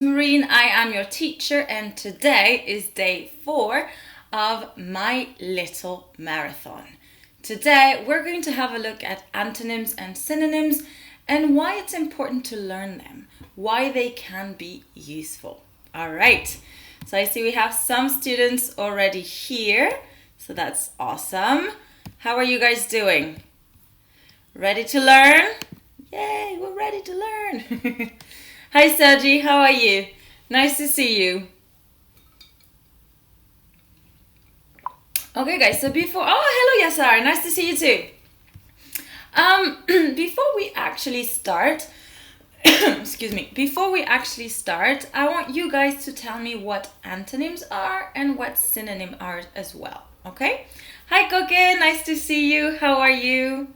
Marine, I am your teacher, and today is day 4 of my little marathon. Today we're going to have a look at antonyms and synonyms and why it's important to learn them, why they can be useful. All right, so I see we have some students already here, so that's awesome. How are you guys doing? Ready to learn? Yay, we're ready to learn. Hi Sergi, how are you? Nice to see you. Okay guys, so hello Yasar, nice to see you too. Before we actually start, I want you guys to tell me what antonyms are and what synonym are as well, okay? Hi Koke, nice to see you, how are you?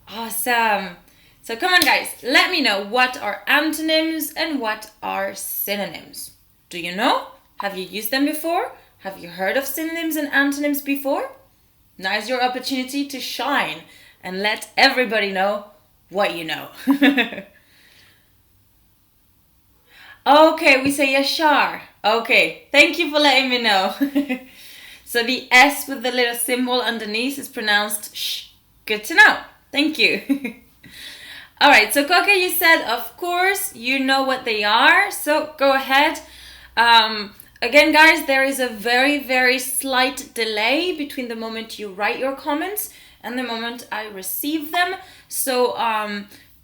Awesome. So come on guys, let me know what are antonyms and what are synonyms. Do you know? Have you used them before? Have you heard of synonyms and antonyms before? Now is your opportunity to shine and let everybody know what you know. Okay, we say Yashar. Okay, thank you for letting me know. So the S with the little symbol underneath is pronounced sh. Good to know. Thank you. All right, so Koke, you said, of course, you know what they are. So go ahead. Again, guys, there is a very, very slight delay between the moment you write your comments and the moment I receive them. So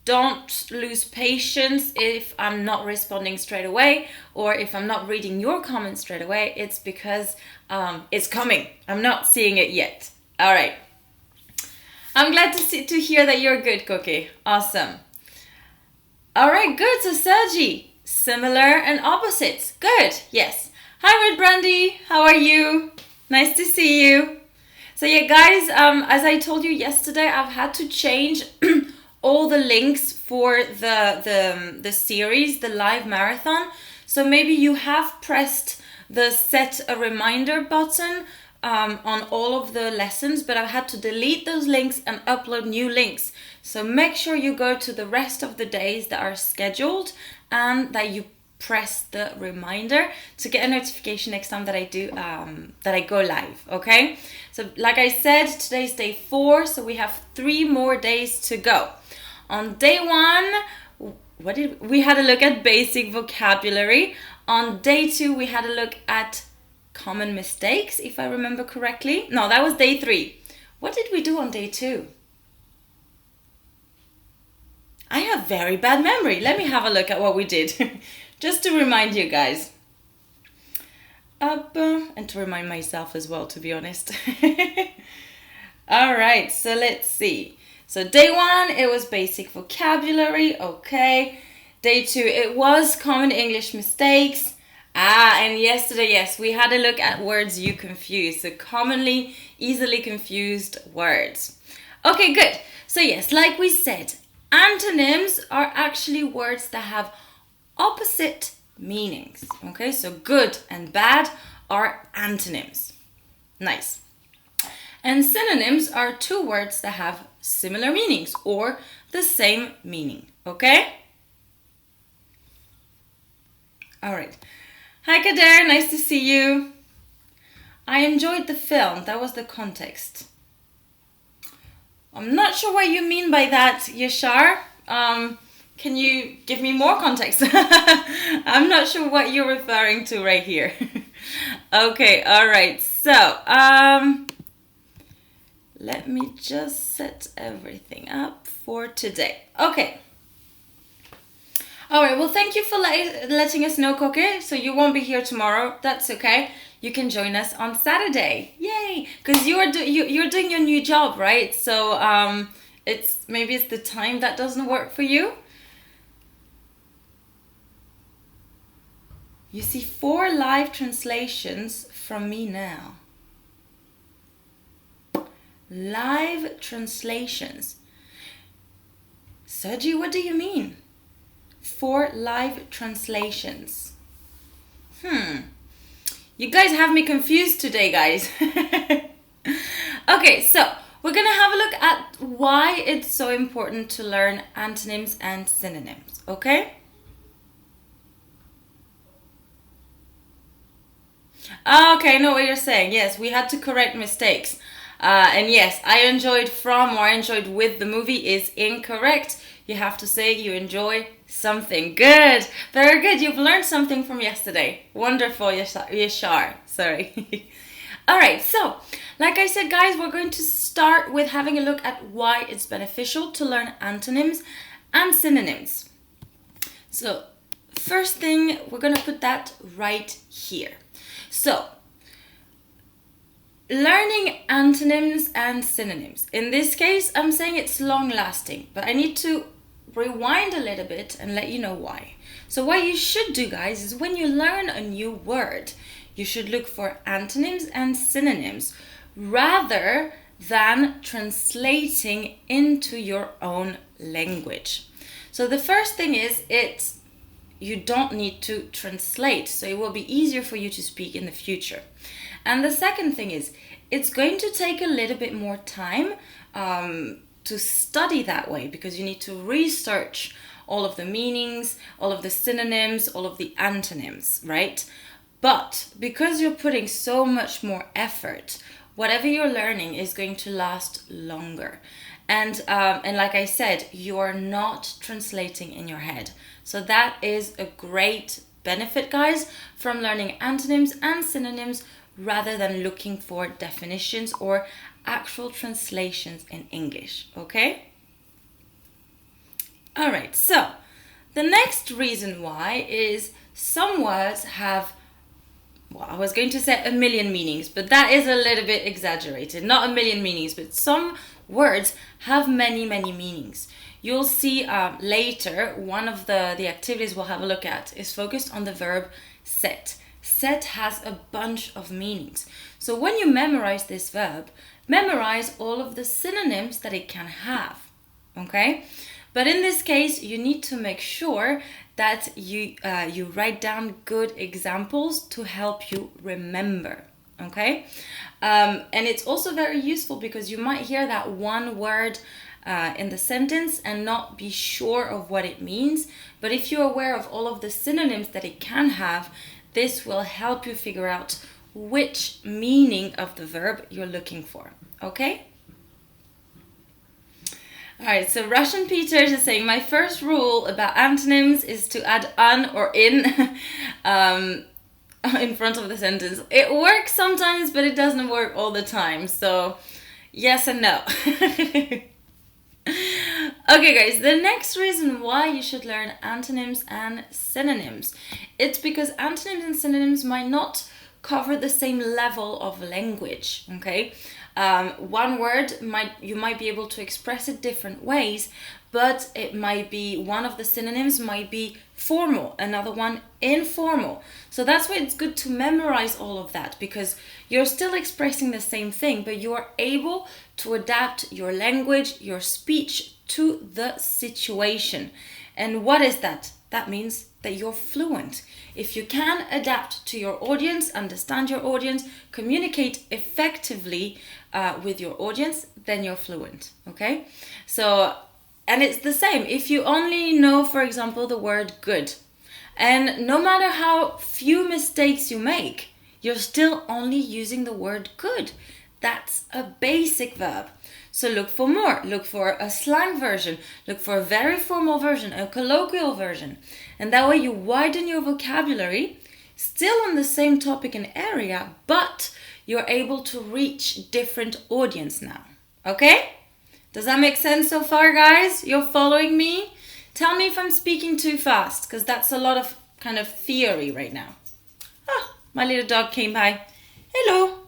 don't lose patience if I'm not responding straight away or if I'm not reading your comments straight away. It's because it's coming. I'm not seeing it yet. All right. I'm glad to hear that you're good, Cookie. Awesome. All right, good. So Sergi, similar and opposites. Good. Yes. Hi, Red Brandy. How are you? Nice to see you. So yeah, guys, as I told you yesterday, I've had to change all the links for the series, the live marathon. So maybe you have pressed the set a reminder button on all of the lessons, but I've had to delete those links and upload new links. So make sure you go to the rest of the days that are scheduled and that you press the reminder to get a notification next time that I go live. Okay, so like I said, today's day 4, so we have 3 more days to go. On day 1, we had a look at basic vocabulary. On day 2, we had a look at common mistakes, if I remember correctly. No, that was day 3. What did we do on day 2? I have very bad memory. Let me have a look at what we did. Just to remind you guys. And to remind myself as well, to be honest. All right, so let's see. So day 1, it was basic vocabulary. Okay. Day 2, it was common English mistakes. And yesterday, yes, we had a look at words you confuse. So commonly, easily confused words. Okay, good. So yes, like we said, antonyms are actually words that have opposite meanings. Okay, so good and bad are antonyms. Nice. And synonyms are 2 words that have similar meanings or the same meaning. Okay? All right. Hi Kader, nice to see you. I enjoyed the film, that was the context. I'm not sure what you mean by that, Yashar. Can you give me more context? I'm not sure what you're referring to right here. Okay, all right. So, let me just set everything up for today. Okay. All right, well, thank you for letting us know, Koke. So you won't be here tomorrow. That's okay. You can join us on Saturday. Yay! Because you're doing your new job, right? So maybe it's the time that doesn't work for you. You see 4 live translations from me now. Live translations. Sergi, what do you mean? 4 live translations. You guys have me confused today, guys. Okay, so we're gonna have a look at why it's so important to learn antonyms and synonyms, okay? Okay, I know what you're saying. Yes, we had to correct mistakes. And yes, I enjoyed from or I enjoyed with the movie is incorrect. You have to say you enjoy something. Good. Very good. You've learned something from yesterday. Wonderful, Yashar. Sorry. All right, so like I said, guys, we're going to start with having a look at why it's beneficial to learn antonyms and synonyms. So first thing, we're going to put that right here. So, learning antonyms and synonyms. In this case, I'm saying it's long lasting, but I need to rewind a little bit and let you know why. So what you should do, guys, is when you learn a new word, you should look for antonyms and synonyms rather than translating into your own language. So the first thing is you don't need to translate, so it will be easier for you to speak in the future. And the second thing is it's going to take a little bit more time to study that way, because you need to research all of the meanings, all of the synonyms, all of the antonyms, right? But because you're putting so much more effort, whatever you're learning is going to last longer. And like I said, you're not translating in your head. So that is a great benefit, guys, from learning antonyms and synonyms rather than looking for definitions or actual translations in English, okay? All right, so the next reason why is some words have, well, I was going to say a million meanings, but that is a little bit exaggerated. Not a million meanings, but some words have many, many meanings. You'll see later, one of the activities we'll have a look at is focused on the verb set. Set has a bunch of meanings. So when you memorize this verb, memorize all of the synonyms that it can have, okay? But in this case, you need to make sure that you write down good examples to help you remember, okay? And it's also very useful because you might hear that one word in the sentence and not be sure of what it means. But if you're aware of all of the synonyms that it can have, this will help you figure out which meaning of the verb you're looking for, okay? All right, so Russian Peter is saying, my first rule about antonyms is to add "un" or "in" in front of the sentence. It works sometimes, but it doesn't work all the time. So yes and no. Okay, guys, the next reason why you should learn antonyms and synonyms, it's because antonyms and synonyms might not cover the same level of language, okay? One word, you might be able to express it different ways, but it might be, one of the synonyms might be formal, another one informal. So that's why it's good to memorize all of that, because you're still expressing the same thing, but you're able to adapt your language, your speech to the situation. And what is that? That means that you're fluent. If you can adapt to your audience, understand your audience, communicate effectively with your audience, then you're fluent, okay? So, and it's the same. If you only know, for example, the word good, and no matter how few mistakes you make, you're still only using the word good. That's a basic verb. So look for more. Look for a slang version. Look for a very formal version, a colloquial version. And that way you widen your vocabulary, still on the same topic and area, but you're able to reach different audience now. Okay? Does that make sense so far, guys? You're following me? Tell me if I'm speaking too fast, because that's a lot of kind of theory right now. Ah, my little dog came by. Hello.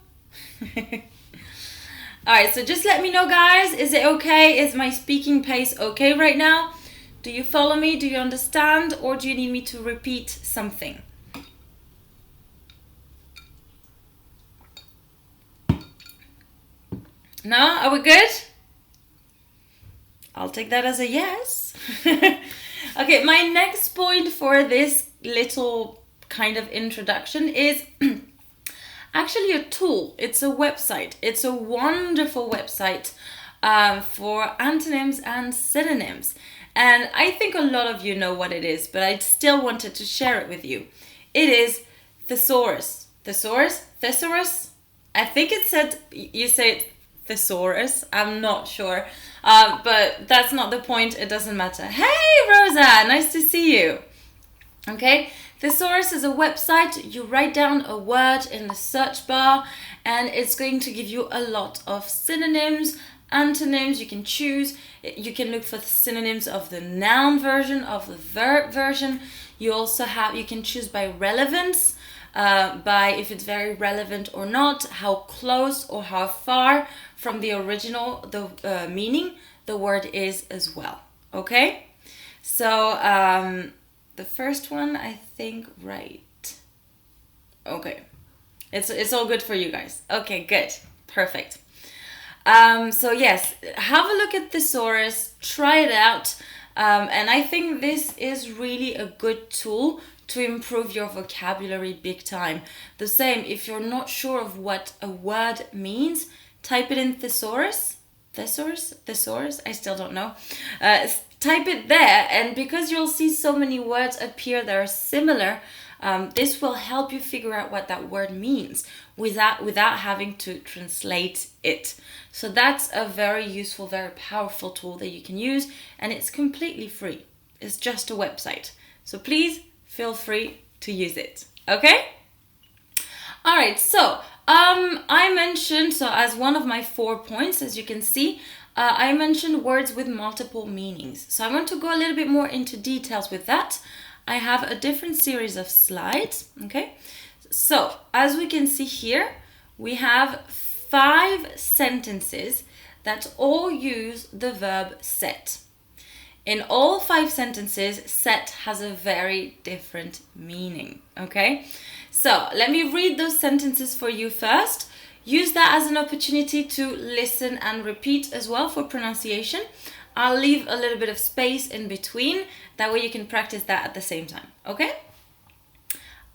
Alright, so just let me know, guys. Is it okay? Is my speaking pace okay right now? Do you follow me? Do you understand? Or do you need me to repeat something? No? Are we good? I'll take that as a yes. Okay, my next point for this little kind of introduction is actually a tool. It's a website. It's a wonderful website for antonyms and synonyms. And I think a lot of you know what it is, but I still wanted to share it with you. It is Thesaurus. Thesaurus? Thesaurus? I think it said, you say thesaurus. I'm not sure. But that's not the point. It doesn't matter. Hey, Rosa! Nice to see you. Okay? Thesaurus is a website. You write down a word in the search bar and it's going to give you a lot of synonyms, antonyms. You can choose. You can look for synonyms of the noun version, of the verb version. You also you can choose by relevance, by if it's very relevant or not, how close or how far from the original, the meaning the word is as well. Okay? So, the first one, I think, right. Okay. It's all good for you guys. Okay, good. Perfect. So yes, have a look at Thesaurus, try it out. And I think this is really a good tool to improve your vocabulary big time. The same, if you're not sure of what a word means, type it in Thesaurus. Thesaurus? I still don't know. Type it there, and because you'll see so many words appear that are similar, this will help you figure out what that word means without having to translate it. So that's a very useful, very powerful tool that you can use, and it's completely free. It's just a website. So please feel free to use it. Okay? All right, so I mentioned, so as one of my 4 points, as you can see, I mentioned words with multiple meanings. So I want to go a little bit more into details with that. I have a different series of slides, okay? So, as we can see here, we have 5 sentences that all use the verb set. In all 5 sentences, set has a very different meaning, okay? So, let me read those sentences for you first. Use that as an opportunity to listen and repeat as well for pronunciation. I'll leave a little bit of space in between. That way you can practice that at the same time, okay?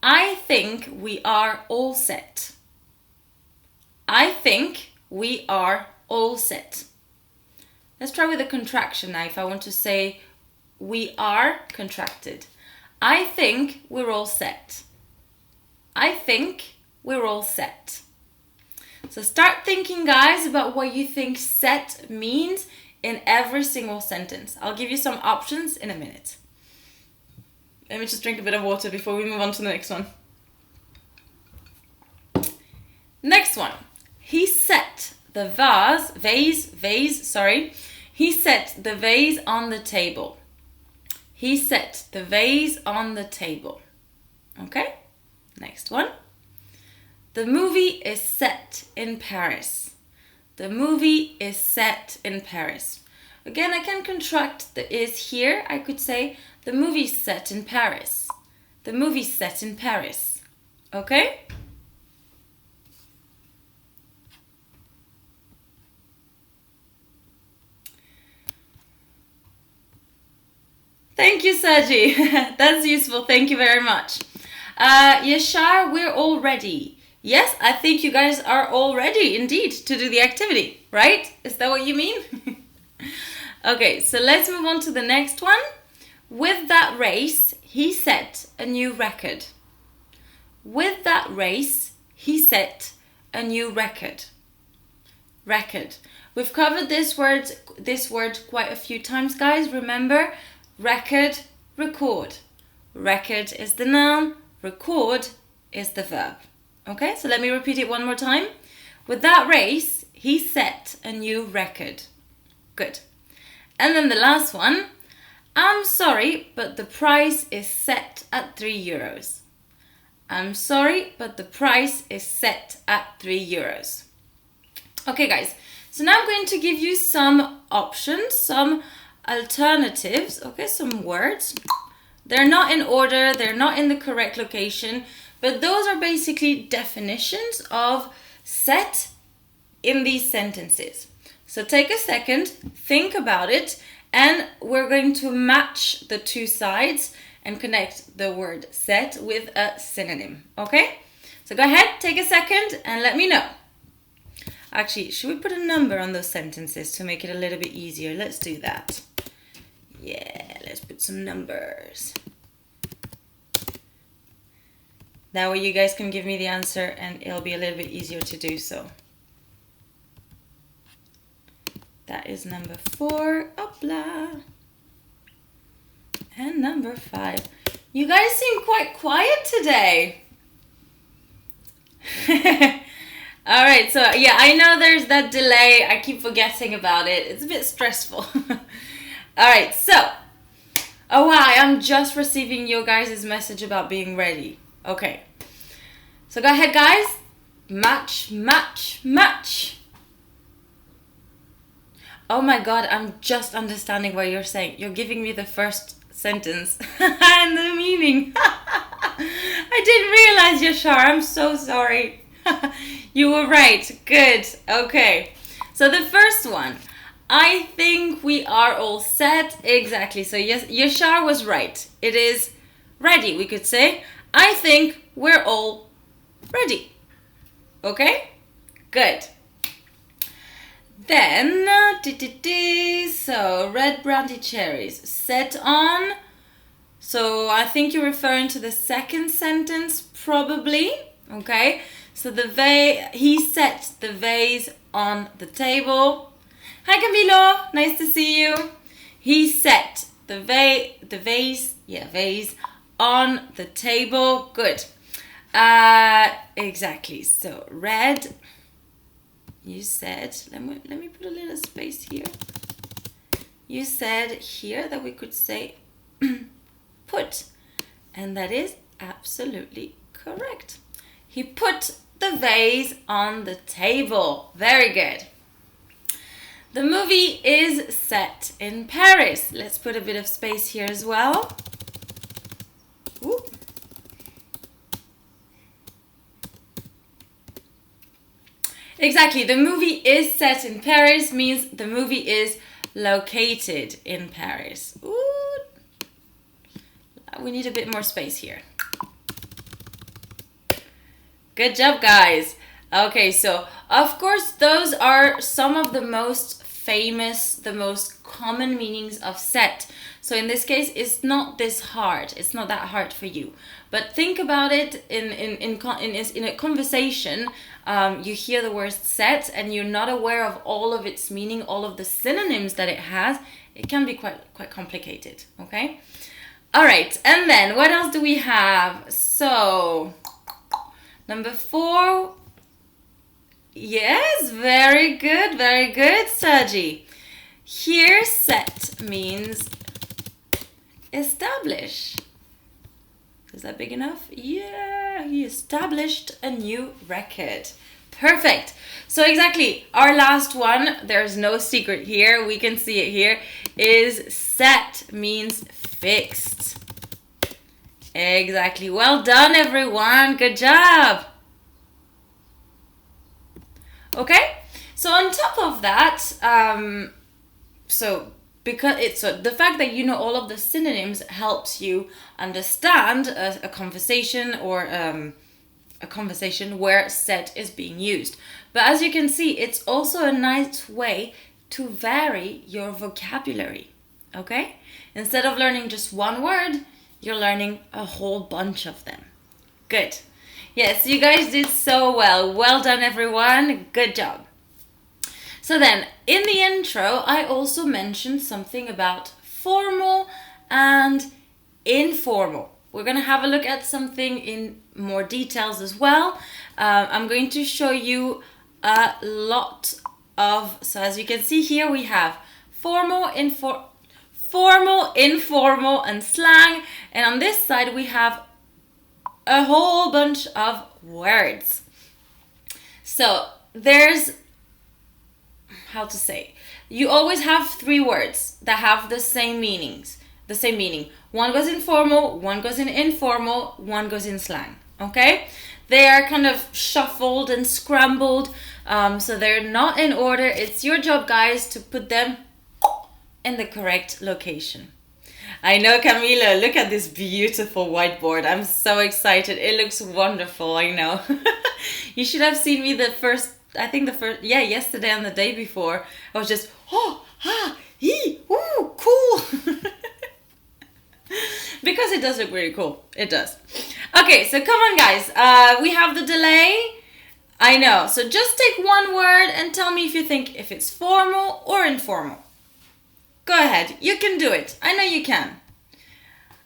I think we are all set. I think we are all set. Let's try with a contraction now. If I want to say we are contracted. I think we're all set. I think we're all set. So start thinking, guys, about what you think set means in every single sentence. I'll give you some options in a minute. Let me just drink a bit of water before we move on to the next one. Next one. He set the vase, sorry. He set the vase on the table. He set the vase on the table. Okay? Next one. The movie is set in Paris. The movie is set in Paris. Again, I can contract the is here. I could say the movie's set in Paris. The movie's set in Paris. Okay? Thank you, Sergi. That's useful. Thank you very much. Yashar, we're all ready. Yes, I think you guys are all ready, indeed, to do the activity, right? Is that what you mean? Okay, so let's move on to the next one. With that race, he set a new record. With that race, he set a new record. Record. We've covered this word quite a few times, guys. Remember, record, record. Record is the noun, record is the verb. Okay, so let me repeat it one more time. With that race, he set a new record. Good. And then the last one. I'm sorry, but the price is set at €3. I'm sorry, but the price is set at €3. Okay, guys. So now I'm going to give you some options, some alternatives, okay, some words. They're not in order, they're not in the correct location, but those are basically definitions of set in these sentences. So take a second, think about it, and we're going to match the 2 sides and connect the word set with a synonym, okay? So go ahead, take a second and let me know. Actually, should we put a number on those sentences to make it a little bit easier? Let's do that. Yeah, let's put some numbers. That way you guys can give me the answer and it'll be a little bit easier to do so. That is number 4. Hopla. And number 5. You guys seem quite quiet today. Alright, so yeah, I know there's that delay. I keep forgetting about it. It's a bit stressful. Alright, so. Oh wow, I'm just receiving your guys' message about being ready. Okay. So go ahead, guys. Match, match, match. Oh my god, I'm just understanding what you're saying. You're giving me the first sentence and the meaning. I didn't realize, Yashar. I'm so sorry. You were right. Good. Okay. So the first one. I think we are all set. Exactly. So yes, Yashar was right. It is ready. We could say, I think we're all ready. Okay? Good. Then, so red brandy cherries. Set on. So I think you're referring to the second sentence, probably. Okay? So he set the vase on the table. Hi Camilo, nice to see you. He set the vase on the table. Good. Exactly. So red. You said, let me put a little space here. You said here that we could say put, and that is absolutely correct. He put the vase on the table. Very good. The movie is set in Paris. Let's put a bit of space here as well. Ooh. Exactly, the movie is set in Paris means the movie is located in Paris. Ooh. We need a bit more space here. Good job, guys. Okay, so of course those are some of the most famous, the most common meanings of set. So in this case, it's not this hard. It's not that hard for you. But think about it in a conversation. You hear the word set and you're not aware of all of its meaning, all of the synonyms that it has. It can be quite complicated. Okay. All right. And then what else do we have? So number 4. Yes, very good, Sergi. Here, set means establish. Is that big enough? Yeah, he established a new record. Perfect. So exactly, our last one, there's no secret here, we can see it here, is set means fixed. Exactly. Well done, everyone. Good job. Okay, so on top of that, the fact that you know all of the synonyms helps you understand a conversation or a conversation where set is being used. But as you can see, it's also a nice way to vary your vocabulary. Okay, instead of learning just one word, you're learning a whole bunch of them. Good. Yes, you guys did so well. Well done, everyone. Good job. So then, in the intro, I also mentioned something about formal and informal. We're going to have a look at something in more details as well. I'm going to show you a lot of... So as you can see here, we have formal, informal, and slang. And on this side, we have a whole bunch of words. So there's, how to say, you always have 3 words that have the same meaning. One goes in formal, one goes in informal, one goes in slang. Okay? They are kind of shuffled and scrambled, so they're not in order. It's your job, guys, to put them in the correct location. I know, Camila, look at this beautiful whiteboard. I'm so excited. It looks wonderful, I know. You should have seen me yesterday and the day before. I was just, cool. Because it does look really cool. It does. Okay, so come on, guys. We have the delay. I know. So just take one word and tell me if you think if it's formal or informal. Go ahead. You can do it. I know you can.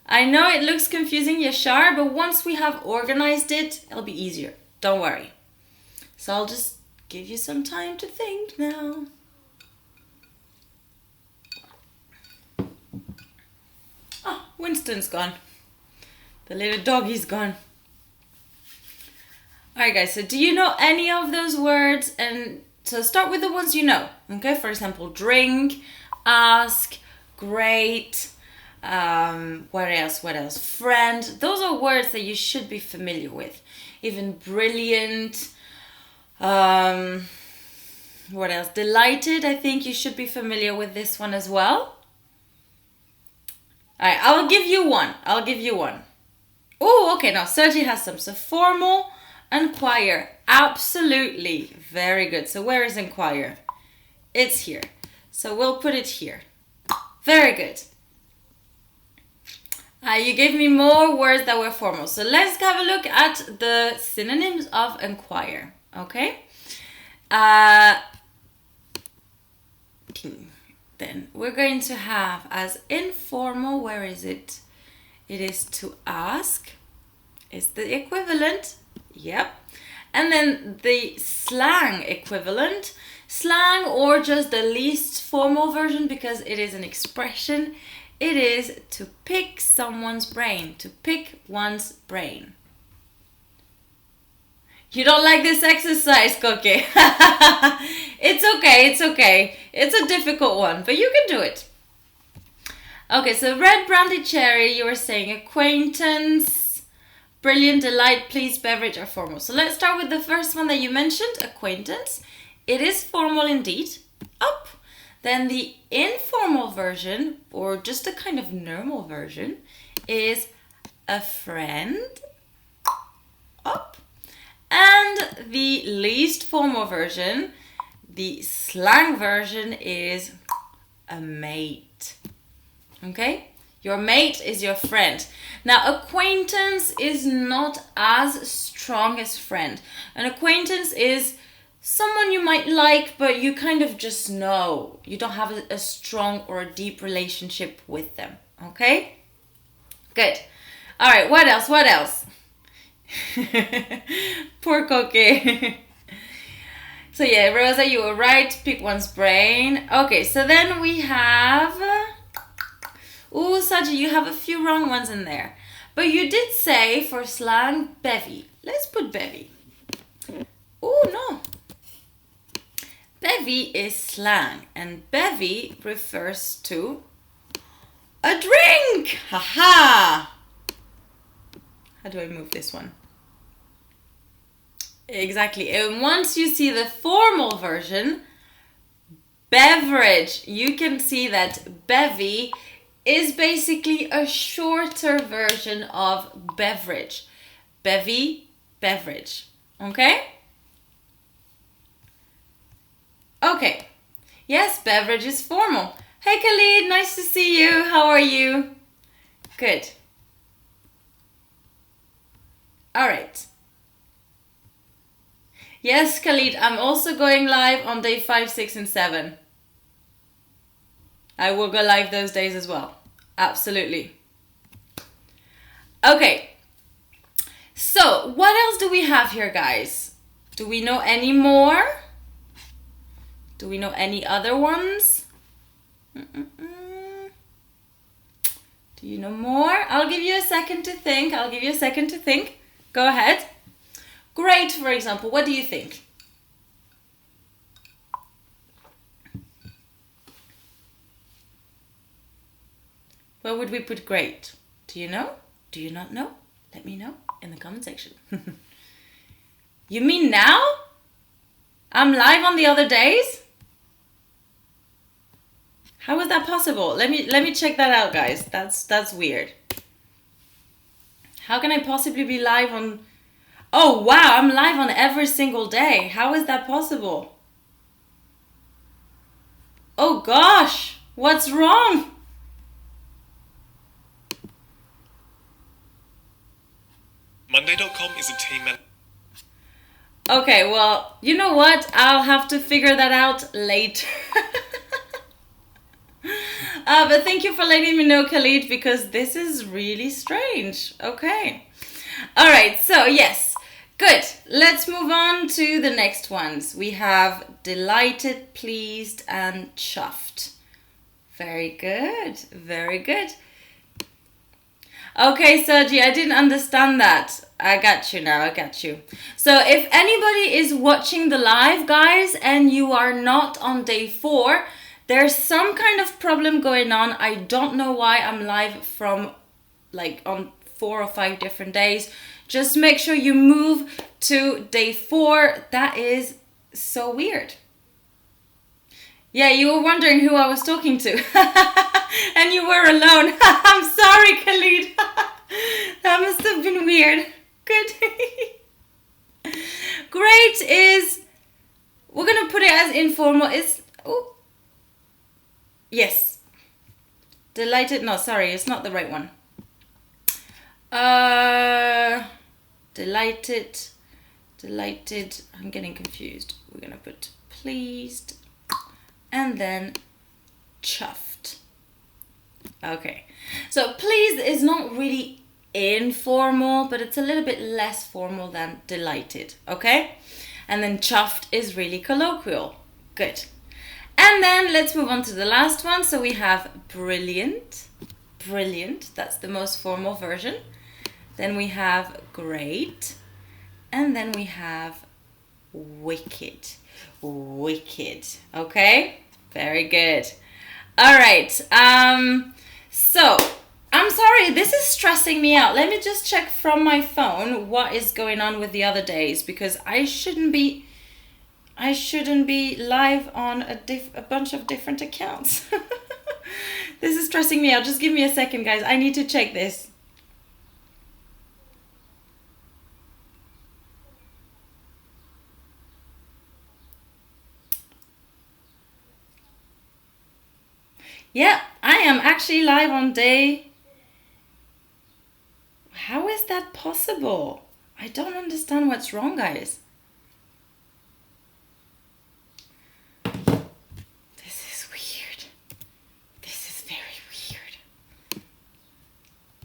I know it looks confusing, Yashar, but once we have organized it, it'll be easier. Don't worry. So I'll just give you some time to think now. Oh, Winston's gone. The little doggy's gone. Alright guys, so do you know any of those words? And so start with the ones you know. Okay, for example, drink, ask, great, what else? Friend. Those are words that you should be familiar with. Even brilliant. What else? Delighted. I think you should be familiar with this one as well. Alright, I'll give you one. Oh, okay, now Sergi has some. So formal, inquire. Absolutely. Very good. So where is inquire? It's here. So we'll put it here. Very good. You gave me more words that were formal. So let's have a look at the synonyms of inquire. Okay? Then we're going to have as informal, where is it? It is to ask. Is the equivalent. Yep. And then the slang equivalent. Slang or just the least formal version because it is an expression. It is to pick someone's brain. To pick one's brain. You don't like this exercise, Cookie? It's okay. It's a difficult one, but you can do it. Okay, so red brandy cherry, you were saying acquaintance, brilliant, delight, please, beverage are formal. So let's start with the first one that you mentioned, acquaintance. It is formal indeed. Up. Then the informal version, or just a kind of normal version, is a friend. Up. And the least formal version, the slang version, is a mate. Okay? Your mate is your friend. Now, acquaintance is not as strong as friend. An acquaintance is someone you might like, but you kind of just know. You don't have a strong or a deep relationship with them. Okay? Good. All right, what else? Poor Cookie. So yeah, Rosa, you were right. Pick one's brain. Okay, so then we have... Ooh, Saji, you have a few wrong ones in there. But you did say for slang, bevy. Let's put bevy. Ooh, no. Bevy is slang. And bevy refers to a drink. Haha. How do I move this one? Exactly. And once you see the formal version, beverage, you can see that bevy is basically a shorter version of beverage. Bevy, beverage. Okay? Okay. Yes, beverage is formal. Hey Khalid, nice to see you. How are you? Good. Alright. Yes, Khalid, I'm also going live on day 5, 6, and 7. I will go live those days as well. Absolutely. Okay. So, what else do we have here, guys? Do we know any more? Do we know any other ones? Do you know more? I'll give you a second to think. Go ahead. Great, for example. What do you think? Where would we put great? Do you know? Do you not know? Let me know in the comment section. You mean now? I'm live on the other days? How is that possible? Let me check that out, guys. That's weird. How can I possibly be live on... Oh, wow, I'm live on every single day. How is that possible? Oh, gosh. What's wrong? Monday.com is a team man. Okay, well, you know what? I'll have to figure that out later. But thank you for letting me know, Khalid, because this is really strange. Okay. All right, so yes. Good. Let's move on to the next ones. We have delighted, pleased, and chuffed. Very good. Very good. Okay, Sergi, I didn't understand that. I got you now. I got you. So if anybody is watching the live, guys, and you are not on day 4, there's some kind of problem going on. I don't know why I'm live from like on 4 or 5 different days. Just make sure you move to day 4. That is so weird. Yeah, you were wondering who I was talking to. And you were alone. I'm sorry, Khalid. That must have been weird. Good. Great is, we're going to put it as informal. It's, oh, yes. Delighted, no, sorry, it's not the right one. Delighted, I'm getting confused. We're going to put pleased and then chuffed. Okay, so pleased is not really informal, but it's a little bit less formal than delighted, okay? And then chuffed is really colloquial. Good. And then let's move on to the last one. So we have brilliant, that's the most formal version. Then we have great, and then we have wicked, okay? Very good. All right, so I'm sorry, this is stressing me out. Let me just check from my phone what is going on with the other days, because I shouldn't be live on a bunch of different accounts. This is stressing me out. Just give me a second, guys. I need to check this. Yeah, I am actually live on day... How is that possible? I don't understand what's wrong, guys. This is weird. This is very weird.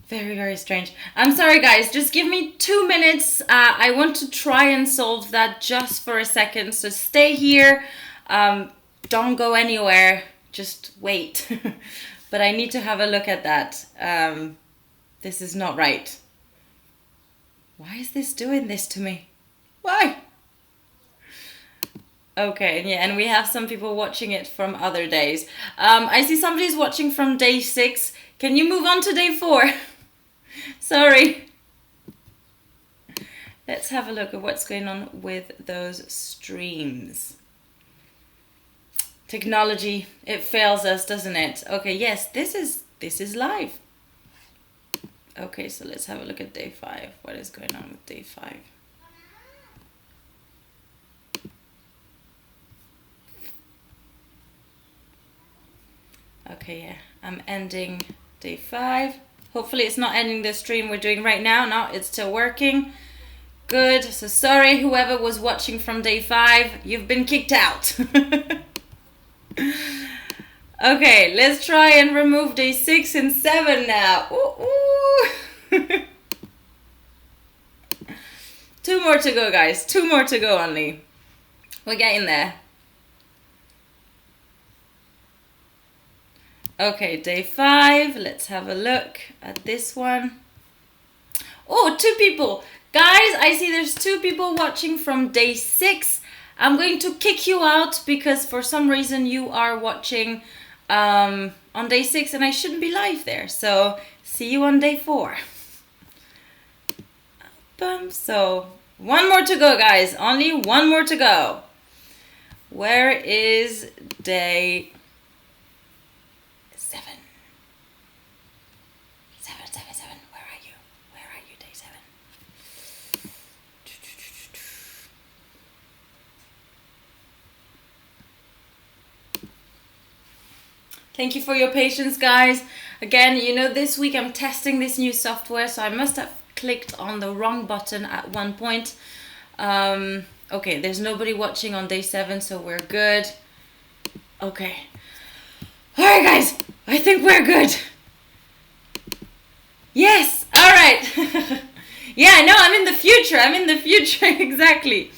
Very, very strange. I'm sorry, guys. Just give me 2 minutes. I want to try and solve that just for a second. So stay here. Don't go anywhere. Just wait. But I need to have a look at that. This is not right. Why is this doing this to me? Why? Okay, yeah, and we have some people watching it from other days. I see somebody's watching from day 6. Can you move on to day 4? Sorry. Let's have a look at what's going on with those streams. Technology, it fails us, doesn't it? Okay, yes, this is live. Okay, so let's have a look at day 5. What is going on with day 5? Okay, yeah, I'm ending day 5. Hopefully it's not ending the stream we're doing right now. No, it's still working. Good, so sorry whoever was watching from day 5, you've been kicked out. Okay, let's try and remove day 6 and 7 now. Ooh. 2 more to go, guys. 2 more to go only. We're getting there. Okay, day 5. Let's have a look at this one. Oh, 2 people. Guys, I see there's 2 people watching from day 6. I'm going to kick you out because for some reason you are watching on day 6 and I shouldn't be live there. So see you on day 4. So 1 more to go, guys. Only 1 more to go. Where is day 7? 7. Where are you? Where are you, day 7? Thank you for your patience, guys. Again, you know, this week I'm testing this new software, so I must have clicked on the wrong button at one point. Okay, there's nobody watching on day 7, so we're good. Okay. All right, guys, I think we're good. Yes, all right. Yeah, no, I'm in the future. Exactly.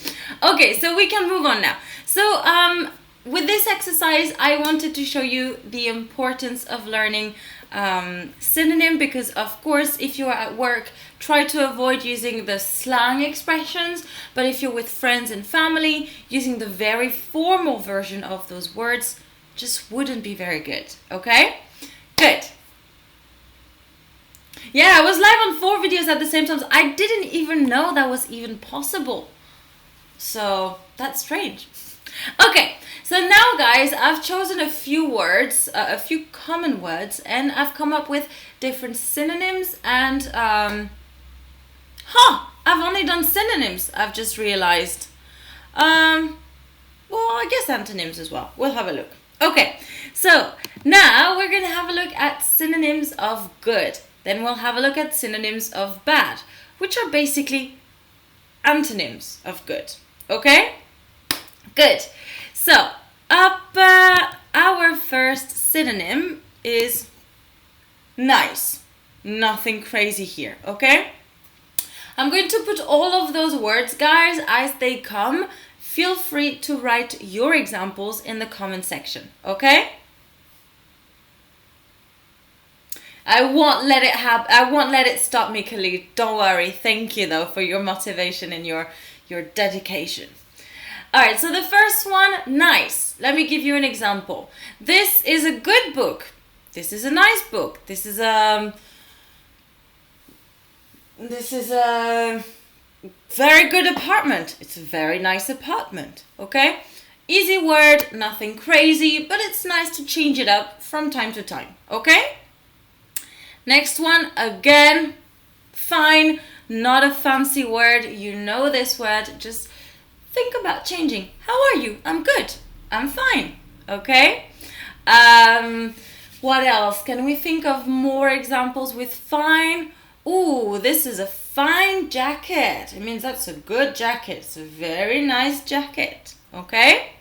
Okay, so we can move on now. So with this exercise, I wanted to show you the importance of learning synonym, because of course, if you're at work, try to avoid using the slang expressions, but if you're with friends and family, using the very formal version of those words just wouldn't be very good, okay? Good. Yeah, I was live on 4 videos at the same time. I didn't even know that was even possible. So that's strange. Okay, so now guys, I've chosen a few words, a few common words, and I've come up with different synonyms and, I've only done synonyms, I've just realized. Well, I guess antonyms as well. We'll have a look. Okay, so now we're gonna have a look at synonyms of good. Then we'll have a look at synonyms of bad, which are basically antonyms of good. Okay? Good. So, our first synonym is nice. Nothing crazy here, okay? I'm going to put all of those words, guys, as they come. Feel free to write your examples in the comment section, okay? I won't let it happen. I won't let it stop me, Khalid. Don't worry. Thank you, though, for your motivation and your dedication. All right, so the first one, nice. Let me give you an example. This is a good book. This is a nice book. This is a very good apartment. It's a very nice apartment, okay? Easy word, nothing crazy, but it's nice to change it up from time to time, okay? Next one, again, fine, not a fancy word. You know this word, just think about changing. How are you? I'm good. I'm fine. Okay? What else? Can we think of more examples with fine? Ooh, this is a fine jacket. It means that's a good jacket. It's a very nice jacket. Okay?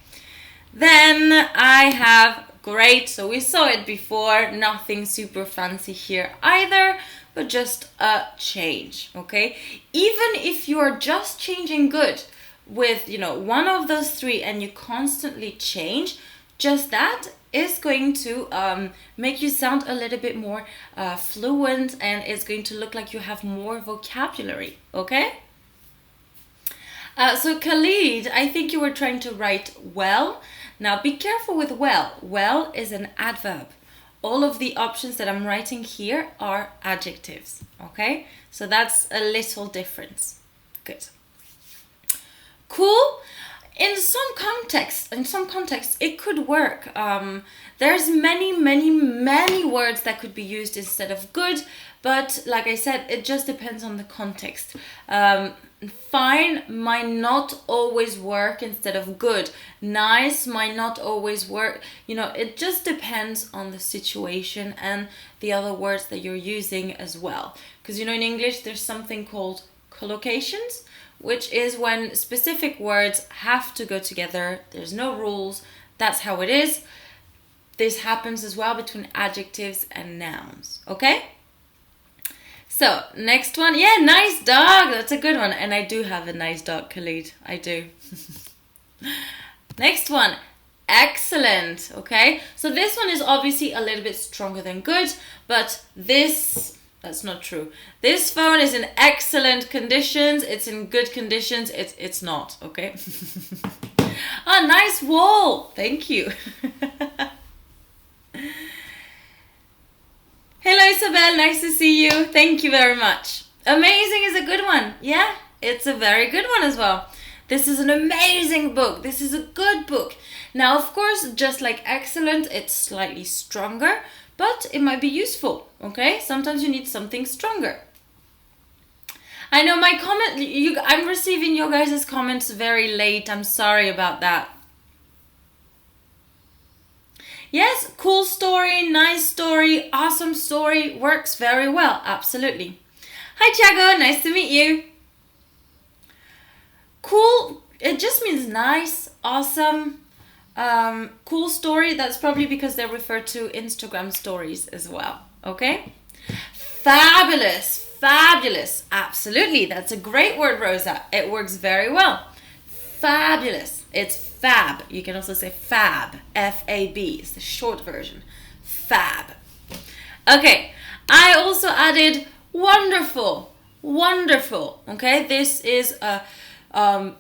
Then I have great. So we saw it before. Nothing super fancy here either, but just a change. Okay? Even if you're just changing good with, one of those 3 and you constantly change, just that is going to make you sound a little bit more fluent, and it's going to look like you have more vocabulary, okay? So Khalid, I think you were trying to write well. Now be careful with well. Well is an adverb. All of the options that I'm writing here are adjectives, okay? So that's a little difference. Good. Cool. In some context, it could work. There's many words that could be used instead of good, but like I said, it just depends on the context. Fine might not always work instead of good. Nice might not always work. It just depends on the situation and the other words that you're using as well. Because in English, there's something called collocations, which is when specific words have to go together. There's no rules. That's how it is. This happens as well between adjectives and nouns. Okay? So, next one. Yeah, nice dog. That's a good one. And I do have a nice dog, Khalid. I do. Next one. Excellent. Okay? So this one is obviously a little bit stronger than good, but that's not true. This phone is in excellent conditions. It's in good conditions. It's not, okay? Nice wall. Thank you. Hello, Isabel. Nice to see you. Thank you very much. Amazing is a good one. Yeah, it's a very good one as well. This is an amazing book. This is a good book. Now, of course, just like excellent, it's slightly stronger, but it might be useful, okay? Sometimes you need something stronger. I know my comment, I'm receiving your guys' comments very late. I'm sorry about that. Yes, cool story, nice story, awesome story, works very well, absolutely. Hi, Tiago. Nice to meet you. Cool. It just means nice, awesome, cool story. That's probably because they refer to Instagram stories as well. Okay? Fabulous. Fabulous. Absolutely. That's a great word, Rosa. It works very well. Fabulous. It's fab. You can also say fab. F-A-B. It's the short version. Fab. Okay. I also added wonderful. Wonderful. Okay. This is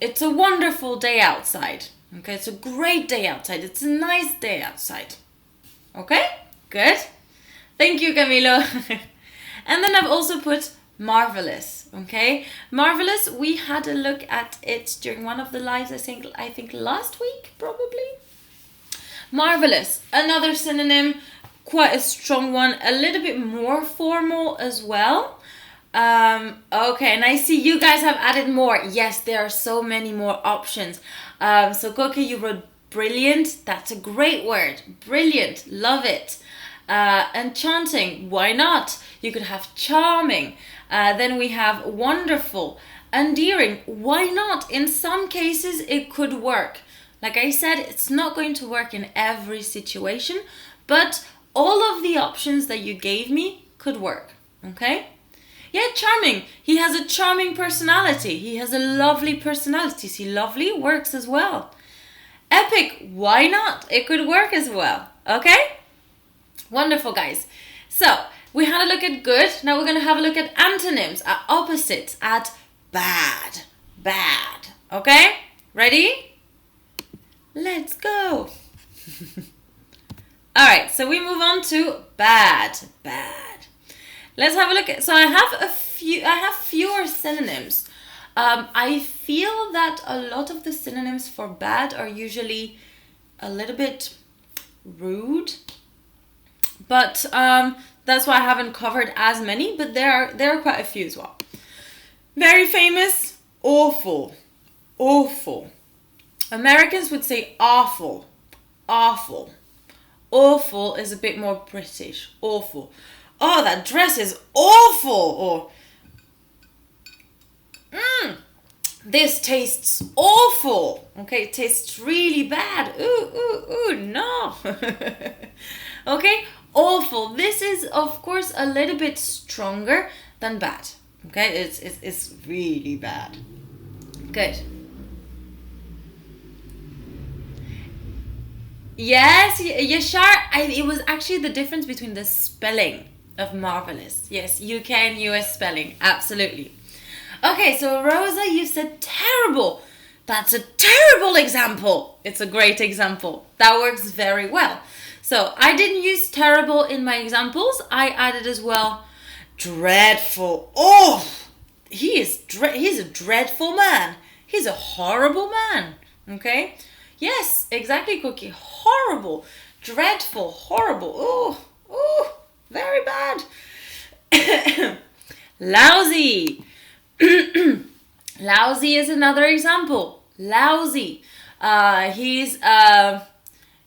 it's a wonderful day outside. Okay. It's a great day outside. It's a nice day outside. Okay. Good. Thank you, Camilo. And then I've also put marvelous, okay? Marvelous, we had a look at it during one of the lives, I think last week, probably. Marvelous, another synonym, quite a strong one, a little bit more formal as well. Okay, and I see you guys have added more. Yes, there are so many more options. So Koki, you wrote brilliant. That's a great word. Brilliant, love it. Enchanting, why not? You could have charming. Then we have wonderful, endearing. Why not? In some cases, it could work. Like I said, it's not going to work in every situation, but all of the options that you gave me could work. Okay? Yeah, charming. He has a charming personality. He has a lovely personality. See, lovely works as well. Epic, why not? It could work as well. Okay? Wonderful, guys. So, we had a look at good. Now we're going to have a look at antonyms, at opposites, at bad. Bad. Okay? Ready? Let's go. Alright, so we move on to bad. Bad. Let's have a look at, so I have fewer synonyms. I feel that a lot of the synonyms for bad are usually a little bit rude. But that's why I haven't covered as many, but there are quite a few as well. Very famous, awful. Awful. Americans would say awful. Awful. Awful is a bit more British. Awful. Oh, that dress is awful. Or this tastes awful. Okay, it tastes really bad. Ooh, no. Okay, awful. This is, of course, a little bit stronger than bad. Okay, it's really bad. Good. Yes, Yashar, it was actually the difference between the spelling of marvelous. Yes, UK and US spelling, absolutely. Okay, so Rosa, you said terrible. That's a terrible example. It's a great example. That works very well. So I didn't use terrible in my examples. I added as well dreadful. Oh, he's a dreadful man. He's a horrible man. Okay? Yes, exactly, Cookie. Horrible, dreadful, horrible. Oh, very bad. Lousy. Lousy is another example. Lousy. He's a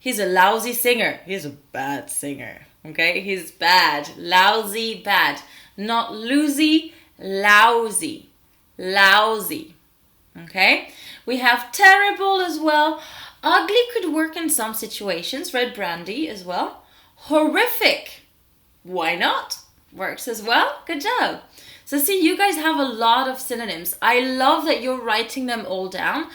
lousy singer. He's a bad singer. Okay, he's bad. Lousy, bad. Not lousy, lousy. Lousy. Okay, we have terrible as well. Ugly could work in some situations. Red brandy as well. Horrific. Why not? Works as well. Good job. So see, you guys have a lot of synonyms. I love that you're writing them all down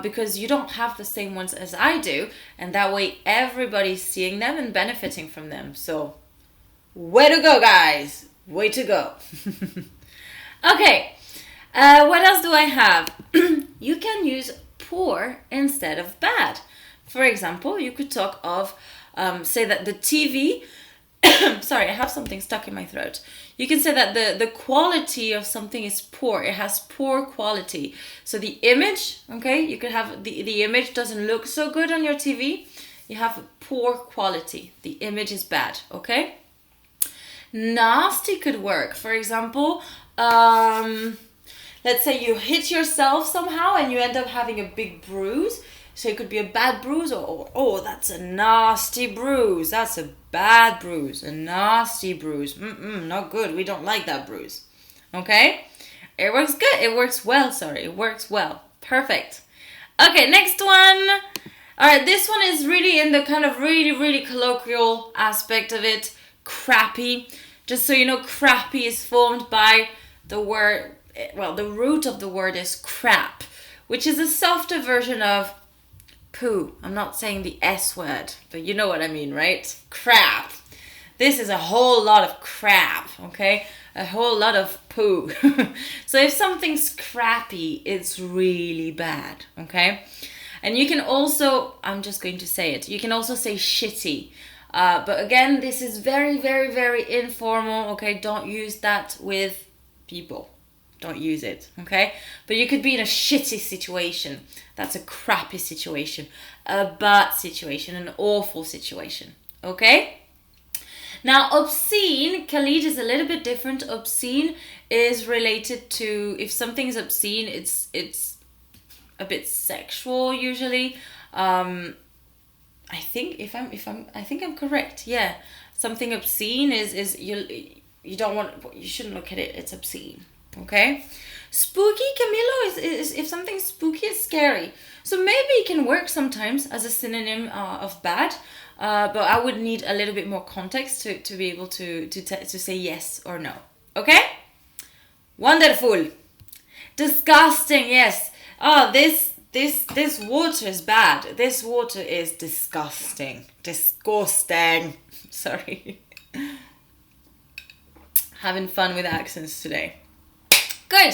because you don't have the same ones as I do. And that way everybody's seeing them and benefiting from them. So way to go, guys. Way to go. Okay. What else do I have? You can use poor instead of bad. For example, you could talk of, say that the TV, sorry, I have something stuck in my throat. You can say that the quality of something is poor. It has poor quality. So the image, okay, you could have the image doesn't look so good on your TV. You have poor quality. The image is bad, okay? Nasty could work. For example, let's say you hit yourself somehow and you end up having a big bruise. So it could be a bad bruise or oh, that's a nasty bruise. That's a bad bruise. A nasty bruise. Not good. We don't like that bruise. Okay? It works good. It works well, sorry. It works well. Perfect. Okay, next one. All right, this one is really in the kind of really colloquial aspect of it. Crappy. Just so you know, crappy is formed by the word, well, the root of the word is crap, which is a softer version of poo. I'm not saying the S word, but you know what I mean, right? Crap. This is a whole lot of crap, okay? A whole lot of poo. So if something's crappy, it's really bad, okay? And you can also, I'm just going to say it, you can also say shitty. But again, this is very informal, okay? Don't use that with people. Don't use it, okay? But you could be in a shitty situation. That's a crappy situation. A bad situation, an awful situation, okay? Now, obscene, Khalid, is a little bit different. Obscene is related to, if something is obscene, it's a bit sexual usually. I think I think I'm correct. Yeah, something obscene is you don't want, you shouldn't look at it. It's obscene. Okay. Spooky, Camilo, is if something's spooky, it's scary. So maybe it can work sometimes as a synonym of bad. But I would need a little bit more context to be able to say yes or no. Okay? Wonderful. Disgusting, yes. Oh, this water is bad. This water is disgusting. Disgusting. Sorry. Having fun with accents today. Good.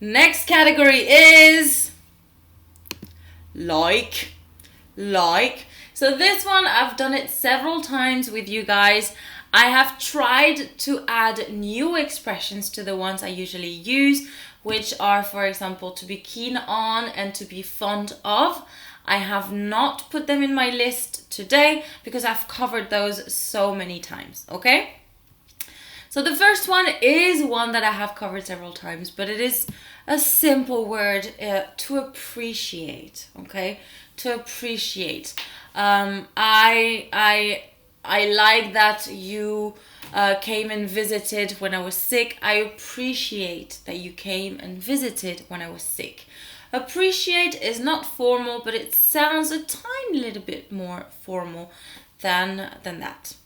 Next category is like. So this one, I've done it several times with you guys. I have tried to add new expressions to the ones I usually use, which are, for example, to be keen on and to be fond of. I have not put them in my list today because I've covered those so many times, okay? So the first one is one that I have covered several times, but it is a simple word, to appreciate, okay? To appreciate. I like that you came and visited when I was sick. I appreciate that you came and visited when I was sick. Appreciate is not formal, but it sounds a tiny little bit more formal than that.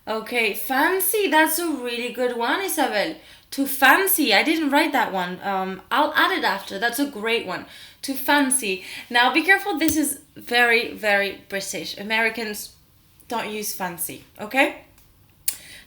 Okay, fancy, that's a really good one, Isabel. To fancy, I didn't write that one. I'll add it after. That's a great one. To fancy. Now, be careful. This is very British. Americans don't use fancy, okay?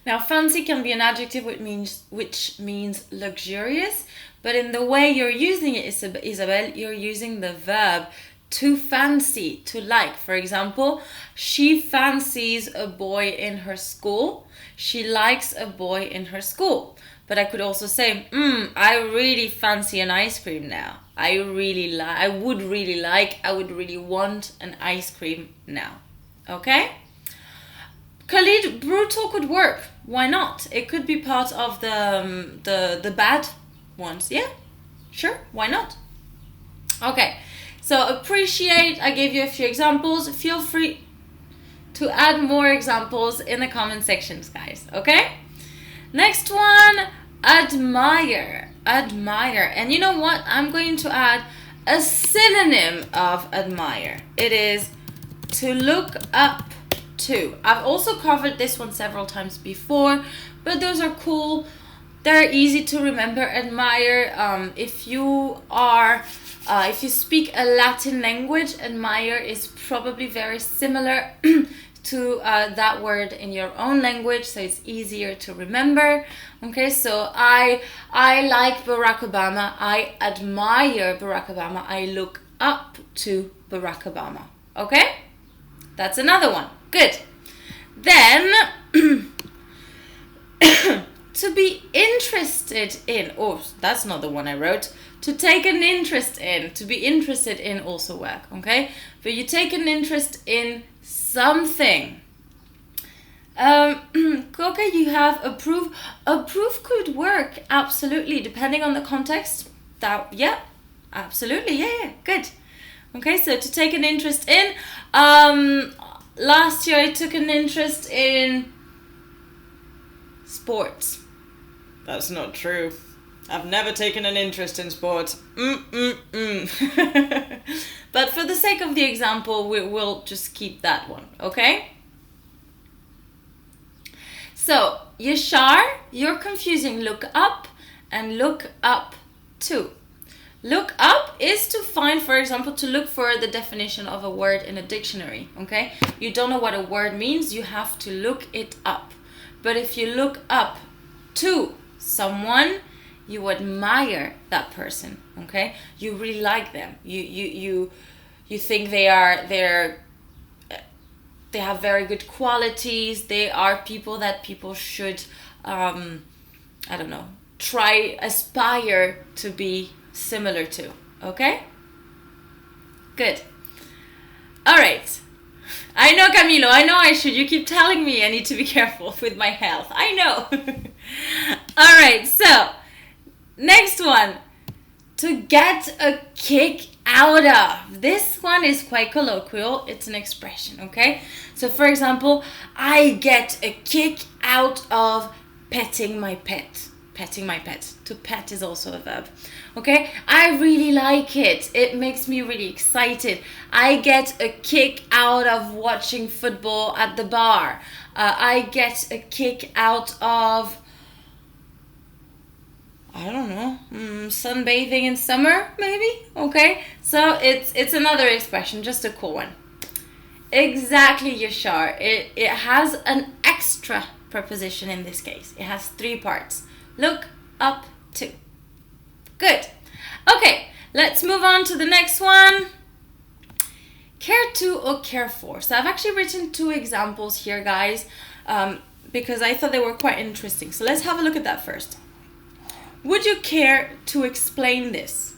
Now, fancy can be an adjective which means luxurious, but in the way you're using it, Isabel, you're using the verb to fancy, to like. For example, she fancies a boy in her school. She likes a boy in her school. But I could also say, I really fancy an ice cream now. I would really want an ice cream now. Okay? Khalid, brutal could work. Why not? It could be part of the bad ones. Yeah? Sure, why not? Okay. So appreciate, I gave you a few examples. Feel free to add more examples in the comment sections, guys. Okay? Next one, admire. And you know what? I'm going to add a synonym of admire. It is to look up to. I've also covered this one several times before, but those are cool. They're easy to remember. Admire. If you speak a Latin language, admire is probably very similar to that word in your own language, so it's easier to remember. Okay, so I like Barack Obama. I admire Barack Obama. I look up to Barack Obama. Okay, that's another one. Good. Then to be interested in. Oh, that's not the one I wrote. To take an interest in. To be interested in also work. Okay, but you take an interest in something. Okay, you have approve. Approve could work, absolutely, depending on the context. Yeah, absolutely, yeah, good. Okay, so to take an interest in. Last year I took an interest in sports. That's not true. I've never taken an interest in sport. But for the sake of the example, we'll just keep that one, okay? So, Yashar, you're confusing look up and look up to. Look up is to find, for example, to look for the definition of a word in a dictionary, okay? You don't know what a word means, you have to look it up. But if you look up to someone, you admire that person, okay? You really like them. You think they have very good qualities. They are people that people should, aspire to be similar to, okay? Good. All right. I know, Camilo, I know I should. You keep telling me I need to be careful with my health. I know. All right, so next one. To get a kick out of. This one is quite colloquial. It's an expression, okay? So for example, I get a kick out of petting my pet. Petting my pet. To pet is also a verb. Okay? I really like it. It makes me really excited. I get a kick out of watching football at the bar. I get a kick out of, I don't know, sunbathing in summer, maybe? Okay? So it's another expression, just a cool one. Exactly, Yashar. It has an extra preposition in this case. It has 3 parts. Look up to. Good. Okay, let's move on to the next one. Care to or care for. So I've actually written 2 examples here, guys, because I thought they were quite interesting. So let's have a look at that first. Would you care to explain this?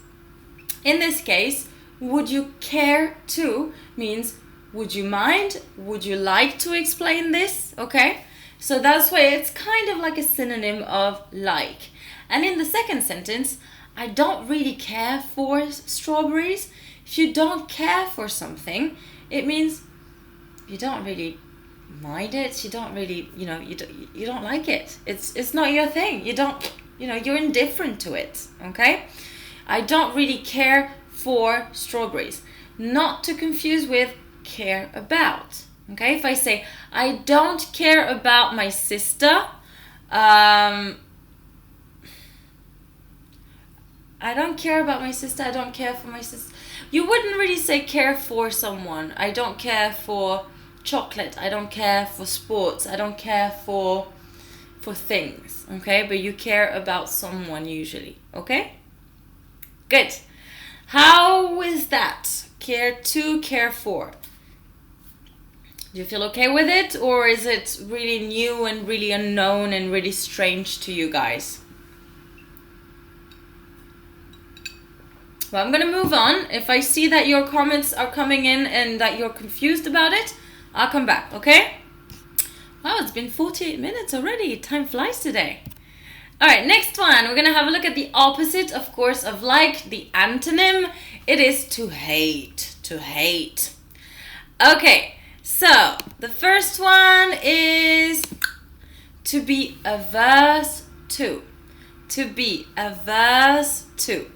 In this case, would you care to means would you mind? Would you like to explain this? Okay? So that's why it's kind of like a synonym of like. And in the second sentence, I don't really care for strawberries. If you don't care for something, it means you don't really mind it. You don't really, you don't like it. It's not your thing. You don't, you're indifferent to it. Okay? I don't really care for strawberries. Not to confuse with care about. Okay? If I say, I don't care about my sister, I don't care about my sister, I don't care for my sister. You wouldn't really say care for someone. I don't care for chocolate, I don't care for sports, I don't care for things, okay? But you care about someone usually, okay? Good. How is that? Care to, care for. Do you feel okay with it? Or is it really new and really unknown and really strange to you guys? Well, I'm going to move on. If I see that your comments are coming in and that you're confused about it, I'll come back, okay? Wow, it's been 48 minutes already. Time flies today. All right, next one. We're going to have a look at the opposite, of course, of like, the antonym. It is to hate. To hate. Okay, so the first one is to be averse to. To be averse to.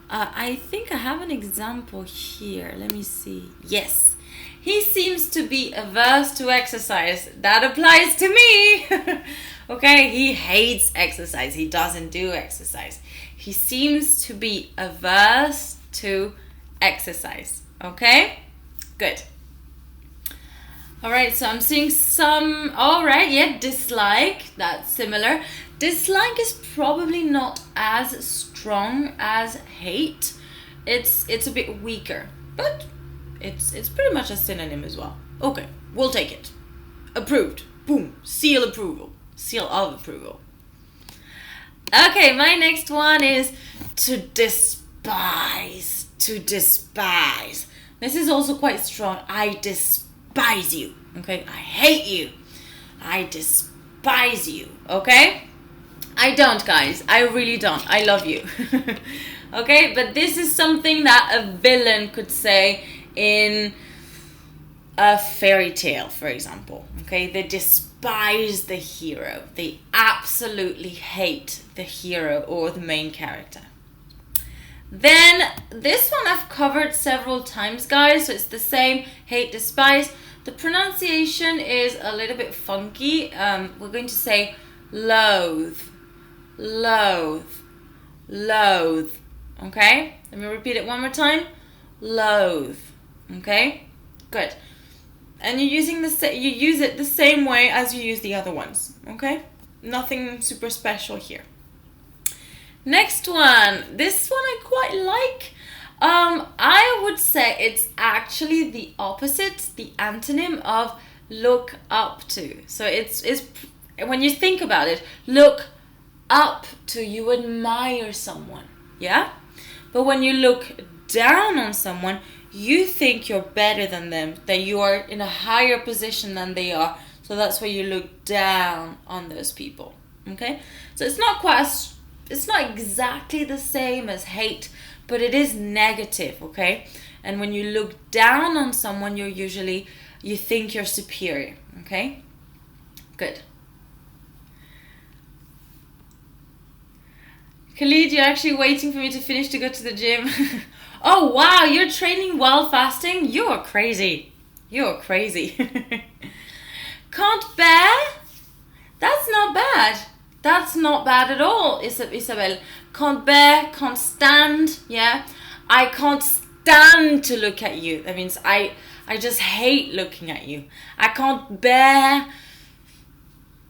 I think I have an example here. Let me see. Yes. He seems to be averse to exercise. That applies to me. Okay, he hates exercise. He doesn't do exercise. He seems to be averse to exercise. Okay? Good. All right, so I'm seeing some, all right, yeah, dislike. That's similar. Dislike is probably not as strong as hate. It's a bit weaker, but it's pretty much a synonym as well. Okay, we'll take it. Approved. Boom. Seal approval. Seal of approval. Okay, my next one is to despise. To despise. This is also quite strong. I despise you. Okay, I hate you. I despise you. Okay? I don't, guys. I really don't. I love you. Okay? But this is something that a villain could say in a fairy tale, for example. Okay? They despise despise the hero. They absolutely hate the hero or the main character. Then this one I've covered several times, guys, so it's the same, hate, despise. The pronunciation is a little bit funky. We're going to say loathe, loathe, loathe. Okay, let me repeat it one more time. Loathe. Okay, good. And you use it the same way as you use the other ones. Okay, nothing super special here. Next one. This one I quite like. I would say it's actually the opposite, the antonym of look up to. So it's when you think about it, look up to, you admire someone, yeah? But when you look down on someone, you think you're better than them, that you are in a higher position than they are. So that's why you look down on those people, okay? So it's not exactly the same as hate, but it is negative, okay? And when you look down on someone, you think you're superior, okay? Good. Khalid, you're actually waiting for me to finish to go to the gym. Oh, wow, you're training while fasting? You're crazy. You're crazy. Can't bear? That's not bad. That's not bad at all, Isabel. Can't bear, can't stand, yeah? I can't stand to look at you. That means I just hate looking at you. I can't bear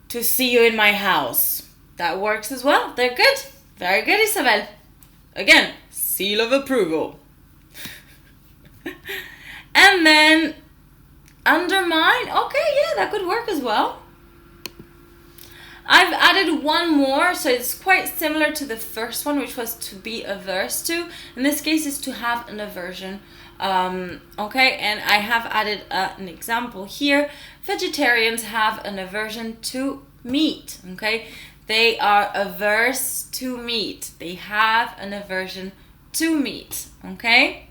to see you in my house. That works as well. They're good. Very good, Isabel. Again, seal of approval. And then undermine. Okay, yeah, that could work as well. I've added one more, so it's quite similar to the first one, which was to be averse to. In this case, is to have an aversion. Okay, and I have added an example here. Vegetarians have an aversion to meat. Okay, they are averse to meat. They have an aversion to meat. Okay.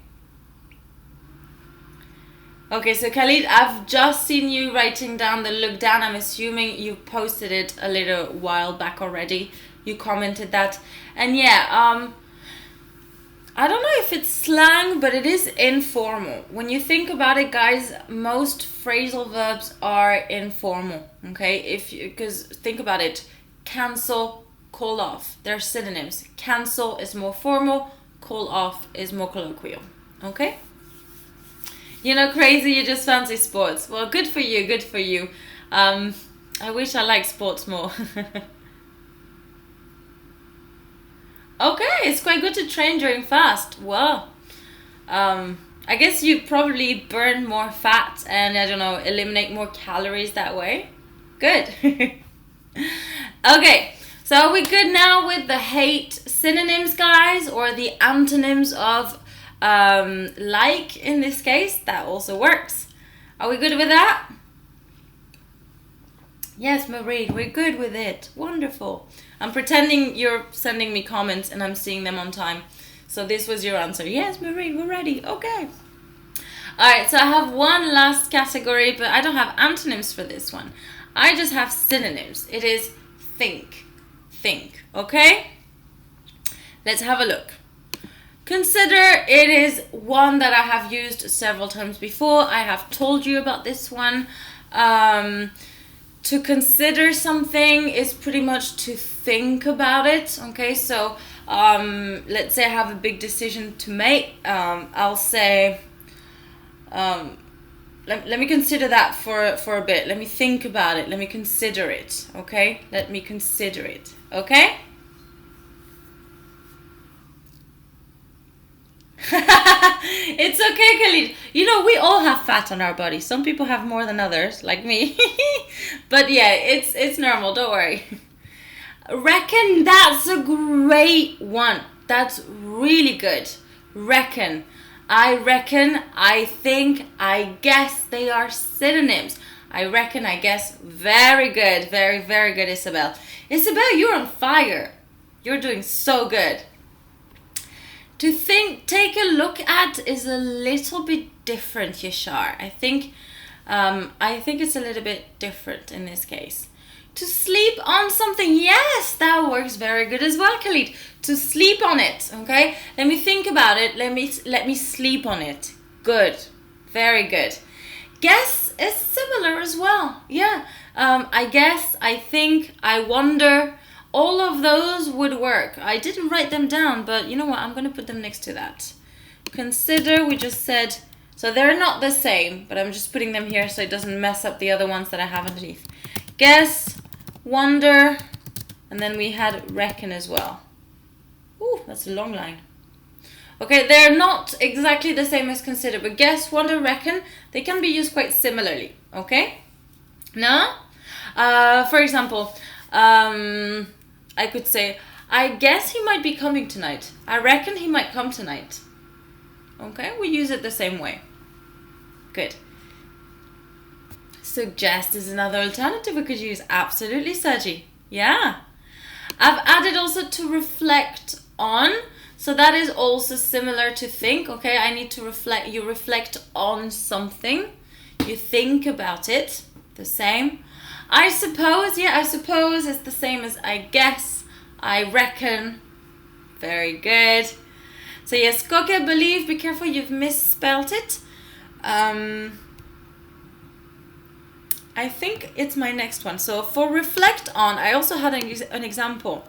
Okay, so Khalid, I've just seen you writing down the look down. I'm assuming you posted it a little while back already. You commented that. And yeah, I don't know if it's slang, but it is informal. When you think about it, guys, most phrasal verbs are informal, okay? Because think about it, cancel, call off. They're synonyms. Cancel is more formal, call off is more colloquial, okay? You know, crazy, you just fancy sports. Well, good for you, good for you. I wish I liked sports more. Okay, it's quite good to train during fast. Well, I guess you probably burn more fat and, I don't know, eliminate more calories that way. Good. Okay, so are we good now with the hate synonyms, guys? Or the antonyms of like in this case? That also works. Are we good with that? Yes, Marie, we're good with it. Wonderful. I'm pretending you're sending me comments and I'm seeing them on time. So this was your answer. Yes, Marie, we're ready. Okay. Alright, so I have one last category, but I don't have antonyms for this one. I just have synonyms. It is think. Think. Okay? Let's have a look. Consider, it is one that I have used several times before. I have told you about this one. To consider something is pretty much to think about it. Okay, so let's say I have a big decision to make. I'll say, let me consider that for a bit. Let me think about it. Let me consider it. Okay, let me consider it. Okay. It's okay, Khalid. You know, we all have fat on our body. Some people have more than others, like me. But yeah, it's normal. Don't worry. Reckon, that's a great one. That's really good. Reckon. I reckon, I think, I guess, they are synonyms. I reckon, I guess. Very good. Very, very good, Isabel. Isabel, you're on fire. You're doing so good. To think, take a look at is a little bit different, Yashar. I think I think it's a little bit different in this case. To sleep on something, yes, that works very good as well, Khalid. To sleep on it, okay? Let me think about it. Let me sleep on it. Good, very good. Guess is similar as well. Yeah, I guess, I think, I wonder. All of those would work. I didn't write them down, but you know what? I'm going to put them next to that. Consider, we just said, so they're not the same, but I'm just putting them here so it doesn't mess up the other ones that I have underneath. Guess, wonder, and then we had reckon as well. Ooh, that's a long line. Okay, they're not exactly the same as consider, but guess, wonder, reckon, they can be used quite similarly, okay? Now, for example, I could say, I guess he might be coming tonight. I reckon he might come tonight. Okay, we use it the same way. Good. Suggest is another alternative we could use. Absolutely, Sergi. Yeah. I've added also to reflect on. So that is also similar to think. Okay, I need to reflect. You reflect on something. You think about it. The same. I suppose, yeah, I suppose it's the same as I guess, I reckon. Very good. So yes, Koke, believe, be careful, you've misspelled it. I think it's my next one. So for reflect on, I also had an example.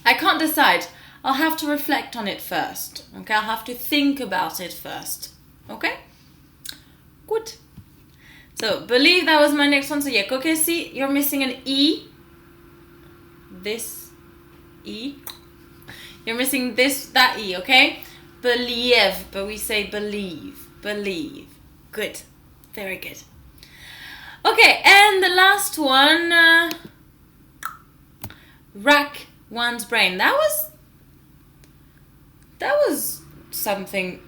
I can't decide. I'll have to reflect on it first. Okay, I'll have to think about it first. Okay? Good. So, believe, that was my next one. So, yeah, okay, see, you're missing an E. This E. You're missing that E, okay? Believe, but we say believe. Believe. Good. Very good. Okay, and the last one. Rack one's brain. That was something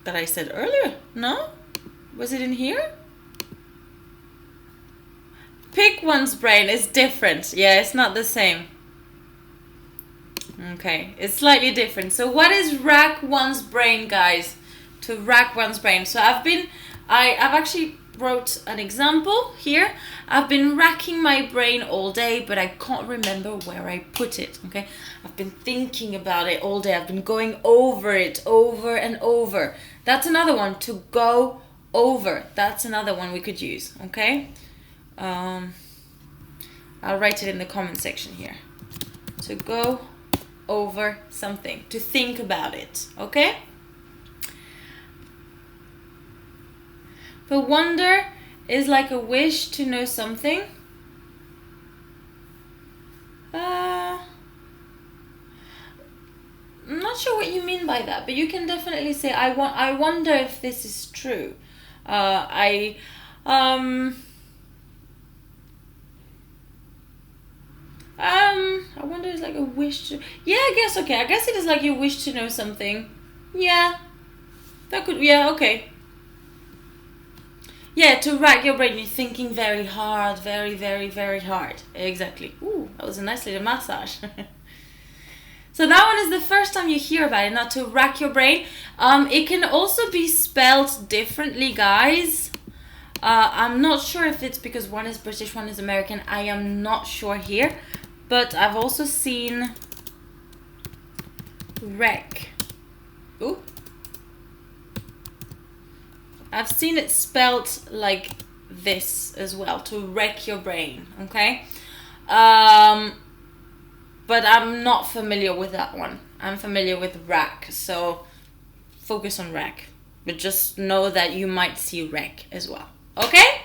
that I said earlier, no? Was it in here? Pick one's brain is different. Yeah, it's not the same. Okay, it's slightly different. So what is rack one's brain, guys? To rack one's brain. So I've actually wrote an example here. I've been racking my brain all day, but I can't remember where I put it. Okay, I've been thinking about it all day. I've been going over it over and over. That's another one, to go over. That's another one we could use. Okay. I'll write it in the comment section here. To go over something, to think about it, okay? But wonder is like a wish to know something. I'm not sure what you mean by that, but you can definitely say, I wonder if this is true. I wonder is like a wish to... Yeah, I guess, okay. I guess it is like you wish to know something. Yeah. That could... Yeah, okay. Yeah, to rack your brain. You're thinking very hard. Very, very, very hard. Exactly. Ooh, that was a nice little massage. So that one is the first time you hear about it. Now, to rack your brain. It can also be spelled differently, guys. I'm not sure if it's because one is British, one is American. I am not sure here. But I've also seen wreck. Ooh. I've seen it spelled like this as well, to wreck your brain, okay? But I'm not familiar with that one. I'm familiar with rack, so focus on rack. But just know that you might see wreck as well, okay?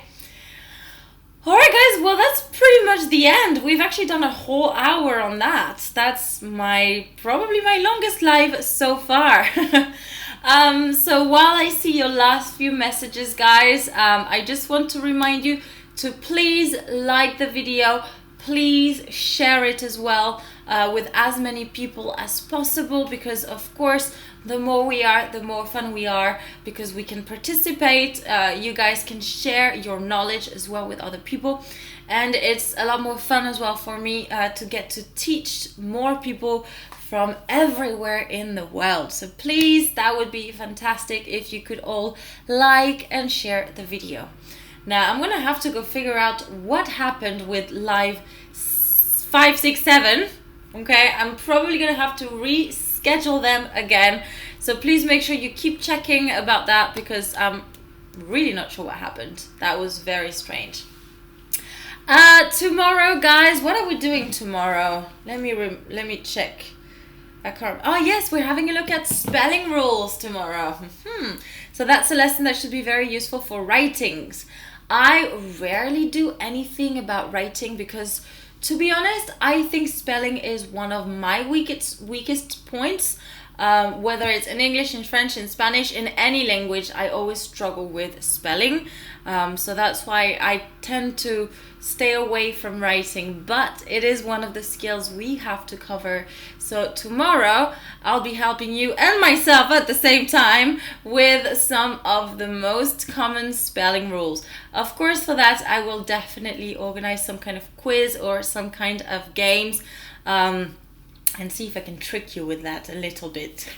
Alright guys, well that's pretty much the end. We've actually done a whole hour on that. That's probably my longest live so far. So while I see your last few messages, guys, I just want to remind you to please like the video. Please share it as well with as many people as possible, because of course the more we are, the more fun we are, because we can participate. You guys can share your knowledge as well with other people, and it's a lot more fun as well for me to get to teach more people from everywhere in the world. So please, that would be fantastic if you could all like and share the video. Now I'm gonna have to go figure out what happened with live 5, 6, 7. Okay, I'm probably gonna have to reschedule them again. So please make sure you keep checking about that, because I'm really not sure what happened. That was very strange. Tomorrow, guys, what are we doing tomorrow? Let me check. I can't. Oh yes, we're having a look at spelling rules tomorrow. So that's a lesson that should be very useful for writings. I rarely do anything about writing because, to be honest, I think spelling is one of my weakest points. Whether it's in English, in French, in Spanish, in any language, I always struggle with spelling. So that's why I tend to stay away from writing, but it is one of the skills we have to cover. So tomorrow I'll be helping you and myself at the same time with some of the most common spelling rules. Of course, for that I will definitely organize some kind of quiz or some kind of games, and see if I can trick you with that a little bit.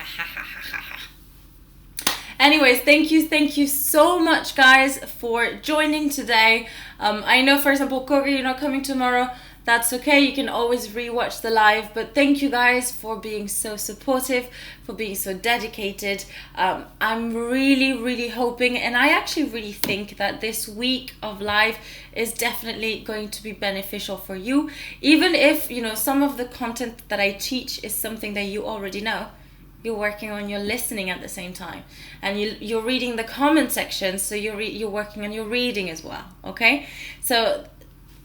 Anyways, thank you so much, guys, for joining today. I know, for example, Kogi, you're not coming tomorrow. That's okay, you can always rewatch the live, but thank you guys for being so supportive, for being so dedicated. I'm really hoping, and I actually really think that this week of live is definitely going to be beneficial for you, even if, you know, some of the content that I teach is something that you already know. You're working on your listening at the same time, and you're reading the comment section, so you're working on your reading as well. Okay, so,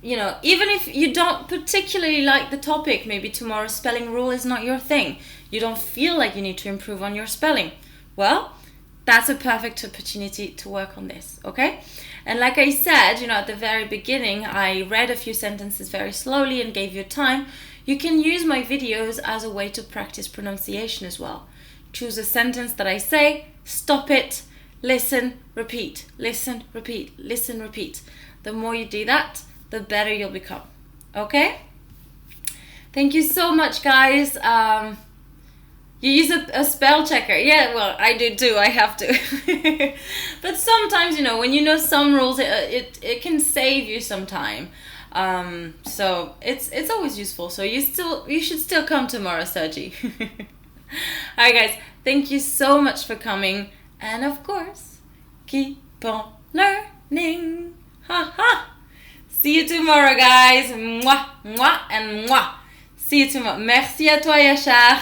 you know, even if you don't particularly like the topic, maybe tomorrow's spelling rule is not your thing, you don't feel like you need to improve on your spelling, well, that's a perfect opportunity to work on this. Okay, and like I said, you know, at the very beginning, I read a few sentences very slowly and gave you time. You can use my videos as a way to practice pronunciation as well. Choose a sentence that I say, stop it, listen, repeat, listen, repeat, listen, repeat. The more you do that, the better you'll become. Okay? Thank you so much, guys. You use a spell checker. Yeah, well, I do too. I have to. But sometimes, you know, when you know some rules, it can save you some time. So it's always useful. So you should still come tomorrow, Sergi. Alright, guys, thank you so much for coming, and of course, keep on learning. Ha ha. See you tomorrow, guys. Mwah, mwah, and mwah. See you tomorrow. Merci à toi, Yachar.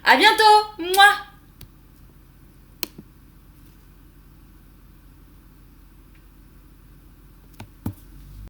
À bientôt. Mwah.